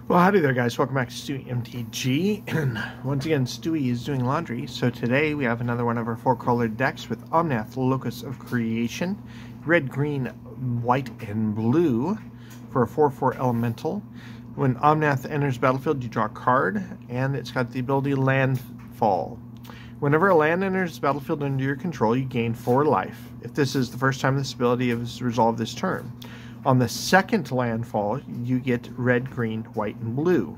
Well, howdy there, guys. Welcome back to Stewie MTG. And once again, Stewie is doing laundry. So today we have another one of our four-colored decks with Omnath, Locus of Creation, red, green, white, and blue for a 4/4 elemental. When Omnath enters battlefield, you draw a card, and it's got the ability Landfall. Whenever a land enters the battlefield under your control, you gain 4 life. If this is the first time this ability is resolved this turn. On the second landfall, you get red, green, white, and blue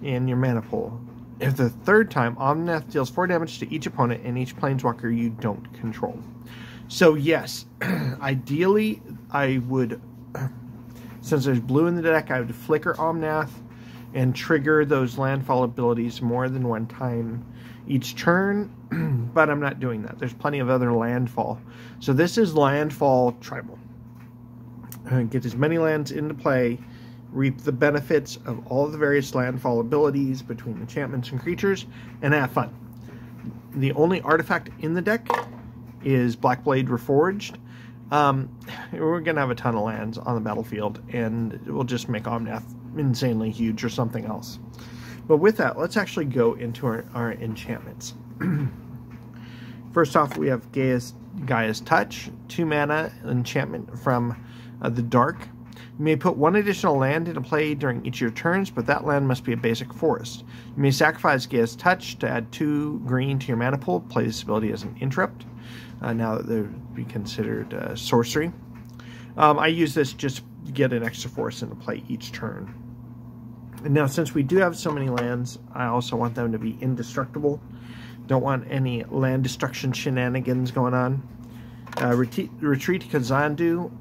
in your mana pool. If the third time, Omnath deals 4 damage to each opponent and each planeswalker you don't control. So yes, ideally I would, since there's blue in the deck, I would flicker Omnath and trigger those landfall abilities more than one time each turn, but I'm not doing that. There's plenty of other landfall. So this is landfall tribal. Get as many lands into play, reap the benefits of all of the various landfall abilities between enchantments and creatures, and have fun. The only artifact in the deck is Blackblade Reforged. We're going to have a ton of lands on the battlefield, and we'll just make Omnath insanely huge or something else. But with that, let's actually go into our enchantments. First off, we have Gaia's Touch, 2 mana enchantment from the Dark. You may put 1 additional land into play during each of your turns, but that land must be a basic forest. You may sacrifice Gaia's Touch to add 2 green to your mana pool. Play this ability as an interrupt. Now that they would be considered sorcery. I use this just to get an extra forest into play each turn. And now, since we do have so many lands, I also want them to be indestructible. Don't want any land destruction shenanigans going on. Retreat to Kazandu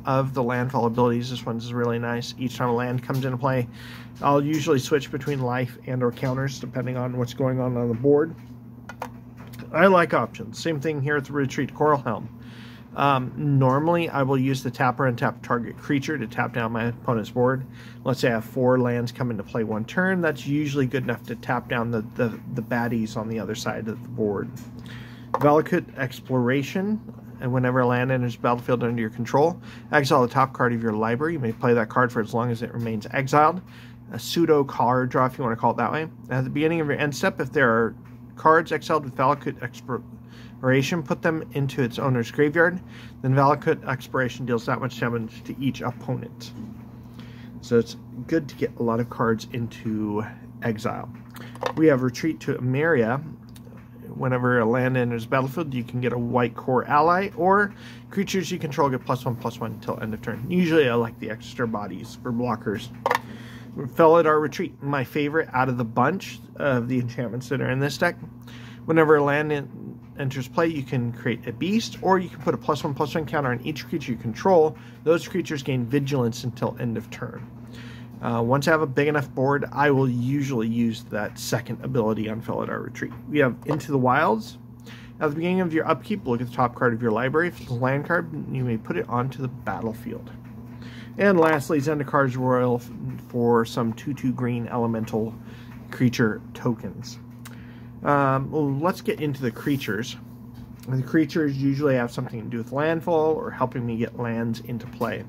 of the landfall abilities. This one's really nice. Each time a land comes into play, I'll usually switch between life and or counters depending on what's going on the board. I like options. Same thing here at the Retreat to Coral Helm. Normally I will use the tapper and tap target creature to tap down my opponent's board. Let's say I have 4 lands come into play one turn. That's usually good enough to tap down the baddies on the other side of the board. Valakut Exploration. And whenever a land enters the battlefield under your control, exile the top card of your library. You may play that card for as long as it remains exiled. A pseudo card draw, if you want to call it that way. At the beginning of your end step, if there are cards exiled with Valakut Exploration, put them into its owner's graveyard. Then Valakut Exploration deals that much damage to each opponent. So it's good to get a lot of cards into exile. We have Retreat to Emeria. Whenever a land enters the battlefield, you can get a white core ally, or creatures you control get +1/+1 until end of turn. Usually I like the extra bodies for blockers. Felidar Retreat, my favorite out of the bunch of the enchantments that are in this deck. Whenever a land enters play, you can create a beast, or you can put a +1/+1 counter on each creature you control. Those creatures gain vigilance until end of turn. Once I have a big enough board, I will usually use that second ability on Felidar Retreat. We have Into the Wilds. At the beginning of your upkeep, look at the top card of your library. If it's a land card, you may put it onto the battlefield. And lastly, Zendikar Royal for some 2/2 green elemental creature tokens. Well, let's get into the creatures. The creatures usually have something to do with landfall or helping me get lands into play.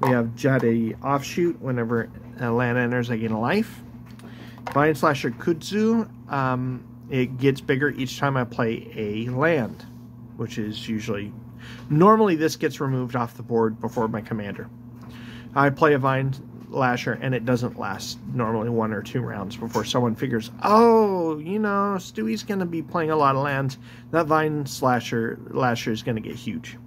We have Jade Offshoot. Whenever a land enters, I gain a life. Vine Slasher Kudzu. It gets bigger each time I play a land, which is usually... Normally this gets removed off the board before my commander. I play a Vine Lasher, and it doesn't last normally 1 or 2 rounds before someone figures, oh, you know, Stewie's going to be playing a lot of lands. That Vine Lasher is going to get huge.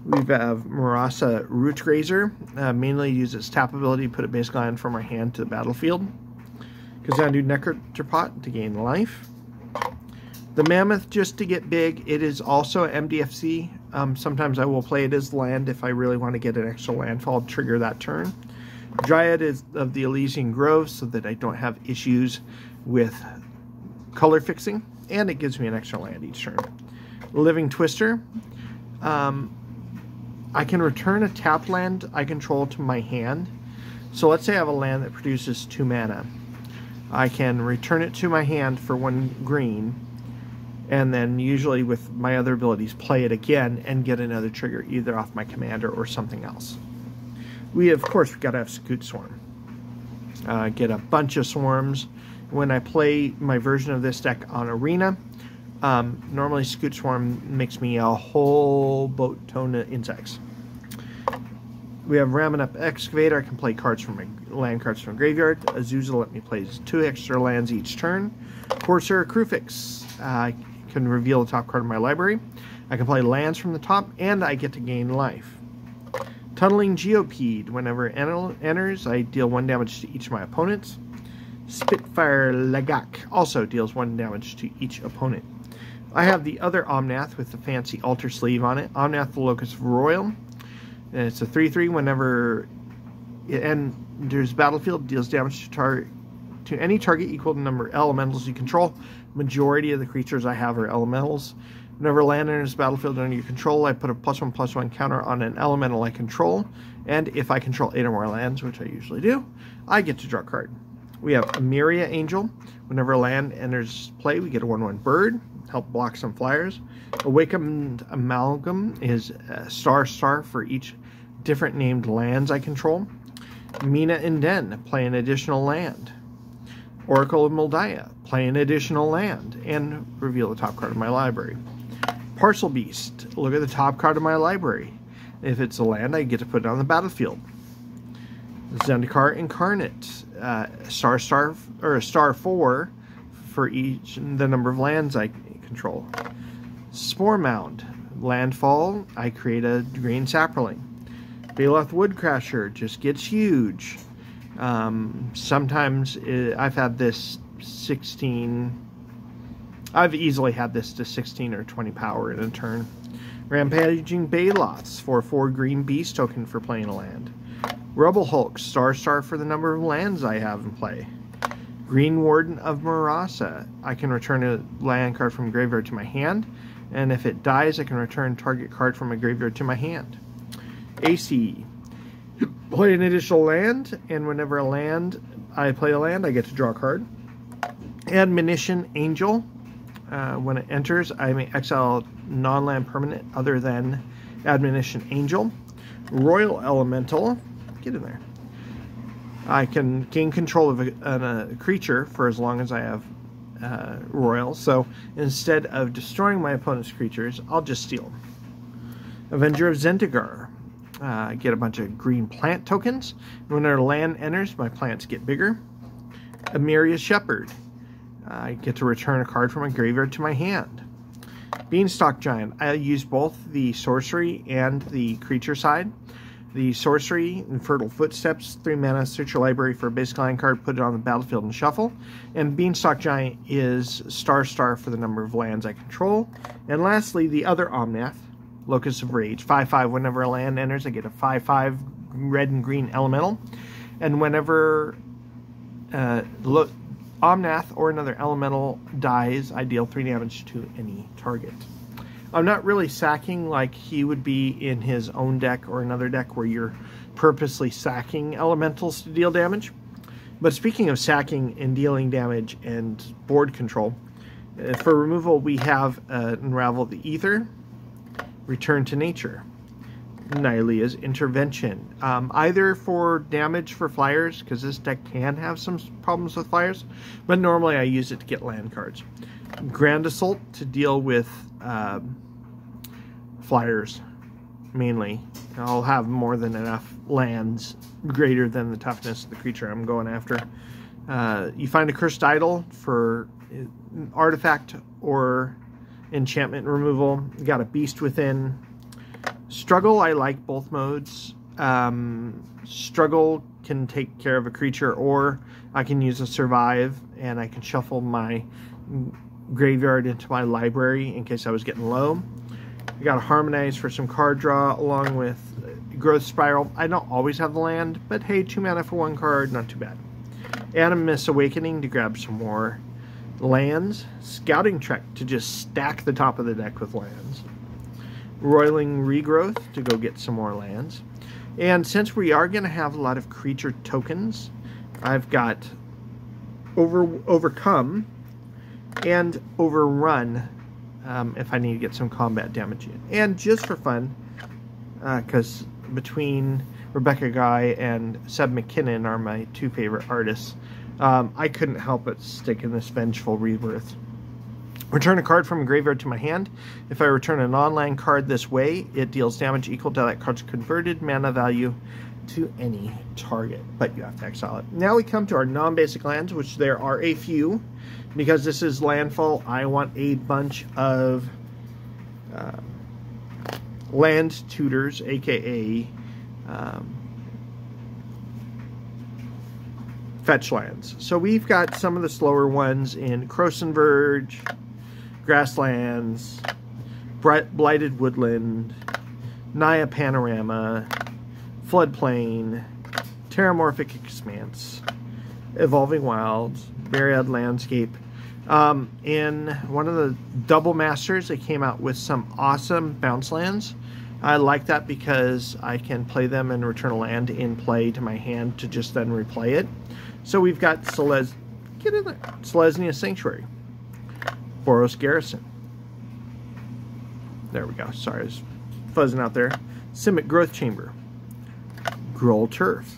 We have Marasa Rootgrazer. Mainly uses tap ability to put a basic land from our hand to the battlefield. Kazandu Necrotripot to gain life. The Mammoth just to get big. It is also MDFC. Sometimes I will play it as land if I really want to get an extra landfall to trigger that turn. Dryad is of the Elysian Grove so that I don't have issues with color fixing. And it gives me an extra land each turn. Living Twister. I can return a tapped land I control to my hand. So let's say I have a land that produces 2 mana. I can return it to my hand for 1 green, and then usually with my other abilities play it again and get another trigger either off my commander or something else. We, of course, we've got to have Scoot Swarm. Get a bunch of swarms. When I play my version of this deck on Arena, normally Scoot Swarm makes me a whole boat ton of insects. We have Ramming Up Excavator. I can play cards from my land cards from graveyard. Azusa let me play 2 extra lands each turn. Corsair Crufix. I can reveal the top card of my library. I can play lands from the top, and I get to gain life. Tunneling Geopede. Whenever it enters, I deal 1 damage to each of my opponents. Spitfire Lagak also deals 1 damage to each opponent. I have the other Omnath with the fancy altar sleeve on it. Omnath, the Locus of Royal. And it's a 3/3. Whenever it enters battlefield, deals damage to any target equal to the number of elementals you control. Majority of the creatures I have are elementals. Whenever land enters battlefield under your control, I put a +1/+1 counter on an elemental I control. And if I control 8 or more lands, which I usually do, I get to draw a card. We have Emiria Angel. Whenever a land enters play, we get a 1/1 bird. Help block some flyers. Awakened Amalgam is a star for each different named lands I control. Mina Inden, play an additional land. Oracle of Moldiah, play an additional land, and reveal the top card of my library. Parcel Beast, look at the top card of my library. If it's a land, I get to put it on the battlefield. Zendikar Incarnate, star or a star 4 for each the number of lands I control. Spore Mound, landfall, I create a green sapperling. Baloth Woodcrasher just gets huge. Sometimes I've had this 16. I've easily had this to 16 or 20 power in a turn. Rampaging Baloths for 4 green beast token for playing a land. Rubble Hulk, star for the number of lands I have in play. Green Warden of Marasa, I can return a land card from graveyard to my hand, and if it dies, I can return target card from my graveyard to my hand. AC, play an additional land, and whenever I play a land, I get to draw a card. Admonition Angel, when it enters, I may exile non-land permanent other than Admonition Angel. Royal Elemental, get in there. I can gain control of a creature for as long as I have Royal, so instead of destroying my opponent's creatures, I'll just steal them. Avenger of Zentigar, I get a bunch of green plant tokens. When their land enters, my plants get bigger. Emiria Shepherd, I get to return a card from my graveyard to my hand. Beanstalk Giant, I use both the sorcery and the creature side. The sorcery, Infertile Footsteps, 3 mana, search your library for a basic land card, put it on the battlefield and shuffle. And Beanstalk Giant is star for the number of lands I control. And lastly, the other Omnath, Locus of Rage, 5/5. Whenever a land enters, I get a 5/5 red and green elemental. And whenever Omnath or another elemental dies, I deal 3 damage to any target. I'm not really sacking like he would be in his own deck or another deck where you're purposely sacking elementals to deal damage. But speaking of sacking and dealing damage and board control, for removal we have Unravel the Ether, Return to Nature, Nylea's Intervention, either for damage for flyers, because this deck can have some problems with flyers, but normally I use it to get land cards. Grand Assault to deal with flyers, mainly. I'll have more than enough lands greater than the toughness of the creature I'm going after. You find a Cursed Idol for artifact or enchantment removal. You got a Beast Within. Struggle, I like both modes. Struggle can take care of a creature, or I can use a Survive, and I can shuffle my graveyard into my library in case I was getting low. I got to Harmonize for some card draw, along with Growth Spiral. I don't always have the land, but hey, 2 mana for 1 card, not too bad. Animus Awakening to grab some more lands. Scouting Trek to just stack the top of the deck with lands. Roiling Regrowth to go get some more lands. And since we are going to have a lot of creature tokens, I've got Overcome and Overrun if I need to get some combat damage in. And just for fun, because between Rebecca Guy and Seb McKinnon are my two favorite artists. I couldn't help but stick in this Vengeful Rebirth. Return a card from a graveyard to my hand. If I return a non-land card this way, it deals damage equal to that card's converted mana value to any target, but you have to exile it. Now we come to our non-basic lands, which there are a few. Because this is landfall, I want a bunch of land tutors, aka fetch lands. So we've got some of the slower ones in Croson Verge, Grasslands, Blighted Woodland, Naya Panorama, Floodplain, Terramorphic Expanse, Evolving Wilds, Myriad Landscape. In one of the double masters, they came out with some awesome bounce lands. I like that because I can play them and return a land in play to my hand to just then replay it. So we've got Selesnya Sanctuary, Boros Garrison. There we go. Sorry, I was fuzzing out there. Simic Growth Chamber, Groll Turf,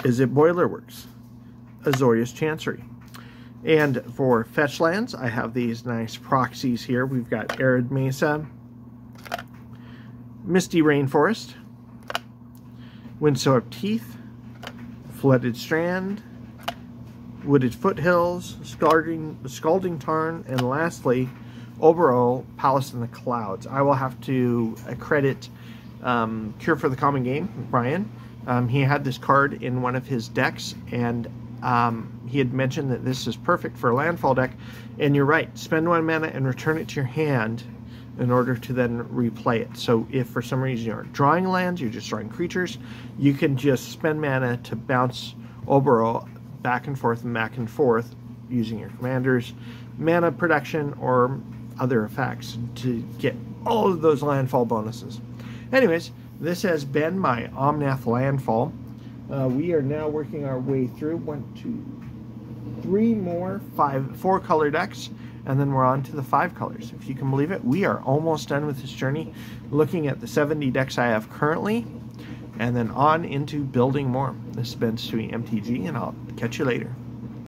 Is It Boilerworks, Azorius Chancery. And for fetch lands, I have these nice proxies here. We've got Arid Mesa, Misty Rainforest, Windswept Teeth, Flooded Strand, Wooded Foothills, Scalding Tarn, and lastly, Oberol, Palace in the Clouds. I will have to credit Cure for the Common Game, Brian. He had this card in one of his decks, and he had mentioned that this is perfect for a landfall deck, and you're right. Spend 1 mana and return it to your hand in order to then replay it. So if for some reason you're drawing lands, you're just drawing creatures, you can just spend mana to bounce Oberol back and forth using your commander's mana production or other effects to get all of those landfall bonuses. Anyways, this has been my Omnath landfall. We are now working our way through 4 color decks, and then we're on to the 5 colors. If you can believe it, we are almost done with this journey, looking at the 70 decks I have currently, and then on into building more. This has been Stewie MTG, and I'll catch you later.